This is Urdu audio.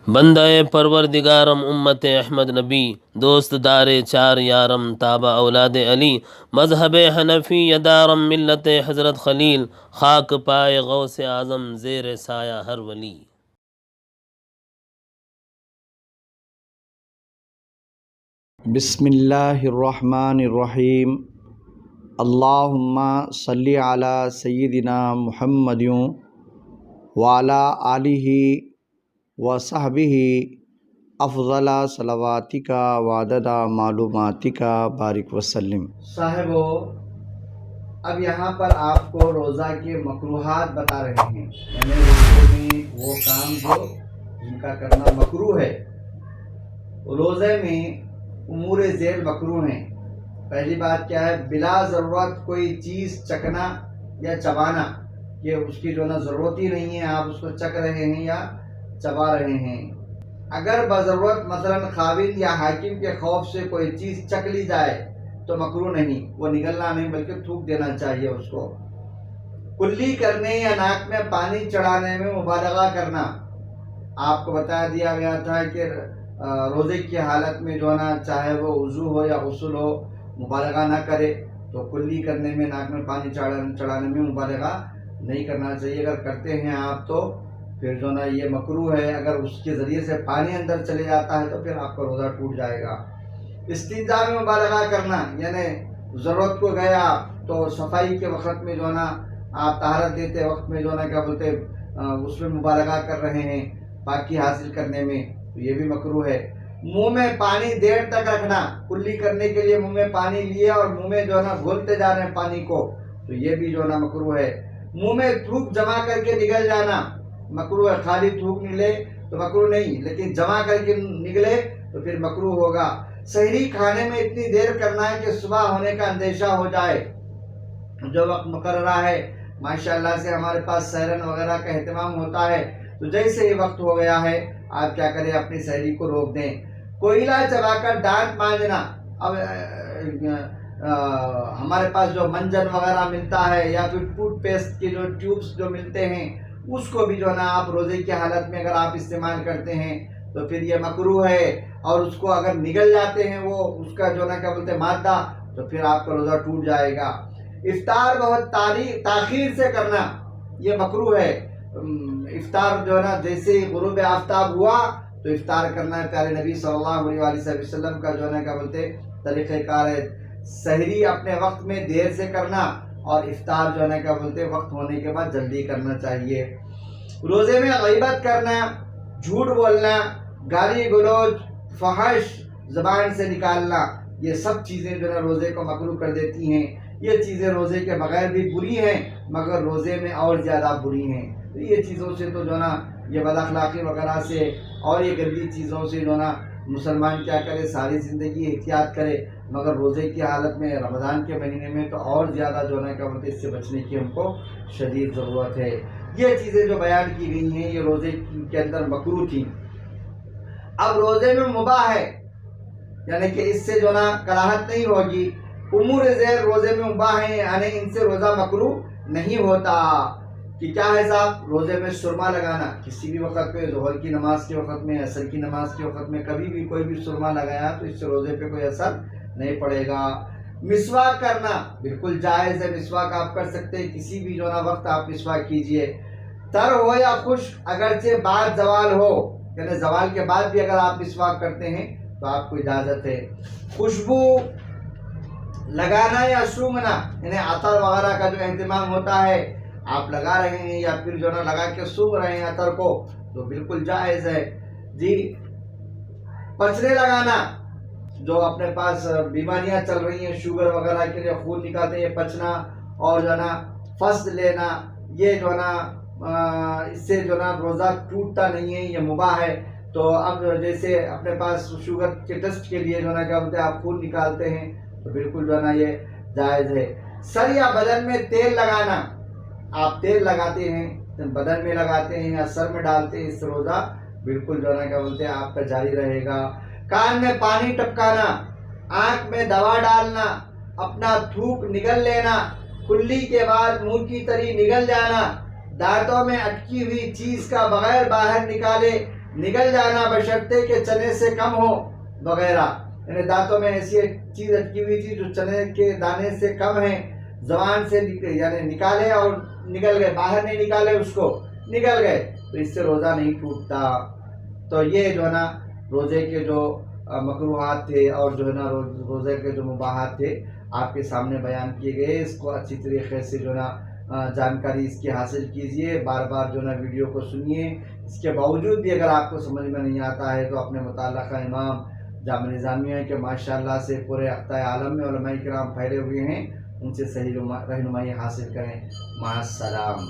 بندہ پروردگارم امت احمد نبی، دوست دار چار یارم تابع اولاد علی، مذہب حنفی یدارم ملت حضرت خلیل، خاک پائے غوث اعظم زیر سایہ ہر ولی۔ بسم اللہ الرحمن الرحیم۔ اللہم صلی علی سیدنا محمد وعلی آلہ وصحبہ افضل صلواتک وعدد معلوماتک بارک وسلم۔ صاحبو، اب یہاں پر آپ کو روزہ کے مکروہات بتا رہے ہیں، یعنی روزے میں وہ کام جو جن کا کرنا مکروہ ہے۔ روزے میں امور ذیل مکروہ ہیں۔ پہلی بات کیا ہے؟ بلا ضرورت کوئی چیز چکنا یا چبانا، کہ اس کی جو نا ضرورت ہی نہیں ہے، آپ اس کو چک رہے ہیں یا چبا رہے ہیں۔ اگر بضرورت مثلا خاوند یا حاکم کے خوف سے کوئی چیز چک لی جائے تو مکروہ نہیں، وہ نگلنا نہیں بلکہ تھوک دینا چاہیے اس کو۔ کلی کرنے یا ناک میں پانی چڑھانے میں مبالغہ کرنا، آپ کو بتا دیا گیا تھا کہ روزے کی حالت میں جو نا چاہے وہ وضو ہو یا غسل ہو، مبالغہ نہ کرے۔ تو کلی کرنے میں، ناک میں پانی چڑھانے میں مبالغہ نہیں کرنا چاہیے۔ اگر کرتے ہیں آپ تو پھر جو نا یہ مکروہ ہے۔ اگر اس کے ذریعے سے پانی اندر چلے جاتا ہے تو پھر آپ کا روزہ ٹوٹ جائے گا۔ استنجا میں مبالغہ کرنا، یعنی ضرورت کو گیا تو صفائی کے وقت میں جو نا آپ طہارت دیتے وقت میں جو نا کیا بولتے اس میں مبالغہ کر رہے ہیں پاکی حاصل کرنے میں، تو یہ بھی مکروہ ہے۔ منہ میں پانی دیر تک رکھنا، کلی کرنے کے لیے منہ میں پانی لیا اور منہ میں جو ہے نا گھولتے جا رہے ہیں پانی کو، تو یہ بھی جو ہے نا مکروہ ہے۔ منہ میں تھوک جمع کر کے نگل جانا مکروہ ہے۔ خالی تھوک نکلے تو مکروہ نہیں، لیکن جمع کر کے نکلے تو پھر مکروہ ہوگا۔ سحری کھانے میں اتنی دیر کرنا ہے کہ صبح ہونے کا اندیشہ ہو جائے۔ جو وقت مقررہ ہے، ماشاءاللہ سے ہمارے پاس سحرن وغیرہ کا اہتمام ہوتا ہے، تو جیسے ہی وقت ہو گیا ہے آپ کیا کریں، اپنی سحری کو روک دیں۔ کوئلہ چبا کر دانت مانجنا، اب ہمارے پاس جو منجن وغیرہ ملتا ہے یا پھر ٹوتھ پیسٹ کے جو ٹیوبس جو ملتے ہیں، اس کو بھی جو نا آپ روزے کی حالت میں اگر آپ استعمال کرتے ہیں تو پھر یہ مکروہ ہے، اور اس کو اگر نگل جاتے ہیں وہ اس کا جو نا کیا بولتے ہیں مادہ، تو پھر آپ کا روزہ ٹوٹ جائے گا۔ افطار بہت تاخیر سے کرنا یہ مکروہ ہے۔ افطار جو ہے نا جیسے ہی غروب آفتاب ہوا تو افطار کرنا ہے۔ پیارے نبی صلی اللہ علیہ وسلم کا جو ہے نا کیا بولتے طریقہ کار ہے۔ سحری اپنے وقت میں دیر سے کرنا، اور افطار جو ہے نا کیا بولتے وقت ہونے کے بعد جلدی کرنا چاہیے۔ روزے میں غیبت کرنا، جھوٹ بولنا، گالی گلوچ، فحش زبان سے نکالنا، یہ سب چیزیں جو ہے روزے کو مکروہ کر دیتی ہیں۔ یہ چیزیں روزے کے بغیر بھی بری ہیں، مگر روزے میں اور زیادہ بری ہیں۔ تو یہ چیزوں سے تو جو نا یہ بد اخلاقی وغیرہ سے اور یہ گندی چیزوں سے جو نا مسلمان کیا کرے، ساری زندگی احتیاط کرے، مگر روزے کی حالت میں رمضان کے مہینے میں تو اور زیادہ جو نا کیا بولتے اس سے بچنے کی ہم کو شدید ضرورت ہے۔ یہ چیزیں جو بیان کی گئی ہیں یہ روزے کے اندر مکروہ تھیں۔ اب روزے میں مباح ہے، یعنی کہ اس سے جو نا کراہت نہیں ہوگی۔ امور ذیل روزے میں مباح ہیں، یعنی ان سے روزہ مکروہ نہیں ہوتا۔ کہ کیا ہے صاحب؟ روزے میں سرما لگانا، کسی بھی وقت پہ، ظہر کی نماز کے وقت میں، عصر کی نماز کے وقت میں، کبھی بھی کوئی بھی سرما لگایا تو اس سے روزے پہ کوئی اثر نہیں پڑے گا۔ مسواک کرنا بالکل جائز ہے، مسواک آپ کر سکتے ہیں، کسی بھی جو نا وقت آپ مسواک کیجئے، تر ہو یا خشک، اگرچہ بعد زوال ہو، یعنی زوال کے بعد بھی اگر آپ مسواک کرتے ہیں تو آپ کو اجازت ہے۔ خوشبو لگانا یا سونگھنا، یعنی عطر وغیرہ کا جو اہتمام ہوتا ہے، آپ لگا رہے ہیں یا پھر جو نا لگا کے سونگھ رہے ہیں عطر کو، تو بالکل جائز ہے جی۔ پچھلے لگانا، جو اپنے پاس بیماریاں چل رہی ہیں شوگر وغیرہ کے لیے خون نکالتے ہیں، پچنا اور جو نا فصد لینا، یہ جو نا اس سے جو نا روزہ ٹوٹتا نہیں ہے، یہ مباح ہے۔ تو اب جیسے اپنے پاس شوگر کے ٹیسٹ کے لیے جو نا کیا بولتے ہیں آپ خون نکالتے ہیں، تو بالکل جو نا یہ جائز ہے۔ سر یا بدن میں تیل لگانا، آپ تیل لگاتے ہیں، بدن میں لگاتے ہیں یا سر میں ڈالتے ہیں، اس سے روزہ بالکل جو نا کیا بولتے ہیں آپ کا جاری رہے گا۔ کان میں پانی ٹپکانا، آنکھ میں دوا ڈالنا، اپنا تھوک نگل لینا، کلی کے بعد منہ کی تری نگل جانا، دانتوں میں اٹکی ہوئی چیز کا بغیر باہر نکالے نکل جانا بشرطے کہ چنے سے کم ہو وغیرہ، یعنی دانتوں میں ایسی چیز اٹکی ہوئی تھی جو چنے کے دانے سے کم ہے، زبان سے یعنی نکالے اور نکل گئے، باہر نہیں نکالے اس کو، نکل گئے، تو اس سے روزہ نہیں ٹوٹتا۔ تو یہ جو ہے نا روزے کے جو مکروہات تھے اور جو ہے نا روزے کے جو مباحات تھے آپ کے سامنے بیان کیے گئے، اس کو اچھی طریقے سے جو ہے نا جانکاری اس کی حاصل کیجئے، بار بار جو ہے نا ویڈیو کو سنیے۔ اس کے باوجود بھی اگر آپ کو سمجھ میں نہیں آتا ہے تو اپنے متعلقہ امام جامع نظامیہ کے ماشاءاللہ سے پورے اقطاع عالم میں علماء کرام پھیلے ہوئے ہیں، ان سے صحیح رہنمائی حاصل کریں۔ مع السلام۔